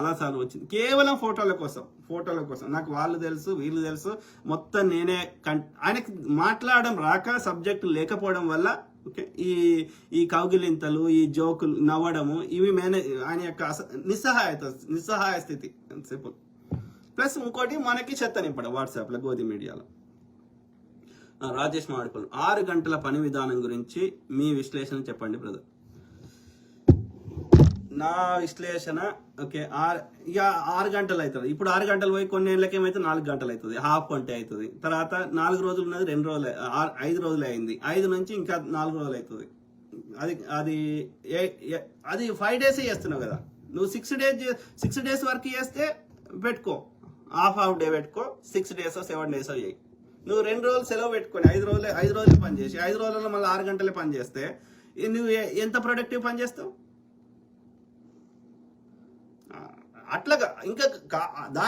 చాలాసార్లు వచ్చింది కేవలం ఫోటోల కోసం. నాకు వాళ్ళు తెలుసు, వీళ్ళు తెలుసు, మొత్తం నేనే ఆయనకి మాట్లాడడం రాక, సబ్జెక్ట్ లేకపోవడం వల్ల ఓకే ఈ కౌగిలింతలు, ఈ జోకులు, నవ్వడము, ఇవి ఆయన యొక్క నిస్సహాయ స్థితి సింపుల్. ప్లస్ ఇంకోటి మనకి చెత్త నింపడం వాట్సాప్లో, గోధి మీడియాలో. రాజేష్ మాడుకోలు 6 గంటల పని విధానం గురించి మీ విశ్లేషణ చెప్పండి బ్రదర్. నా విశ్లేషణ ఓకే, ఇక 6 గంటలు అవుతుంది. ఇప్పుడు 6 గంటలు పోయి కొన్ని ఏళ్ళకి ఏమైతే 4 గంటలు అవుతుంది, హాఫ్ అంటే అవుతుంది. తర్వాత 4 రోజులు ఉన్నది 2 రోజులు, 5 రోజులు అయింది. 5 నుంచి ఇంకా 4 రోజులు అవుతుంది. అది 5 డేస్ చేస్తున్నావు కదా నువ్వు. 6 డేస్ వర్క్ చేస్తే పెట్టుకో, హాఫ్ డే పెట్టుకో, 6 డేస్ 7 డేస్ చేయి. నువ్వు 2 రోజులు సెలవు పెట్టుకొని 5 రోజులు పని చేసి 5 రోజులలో మళ్ళీ 6 గంటలే పని చేస్తే నువ్వు ఎంత ప్రొడక్టివ్ పని చేస్తావు? అట్లాగా ఇంకా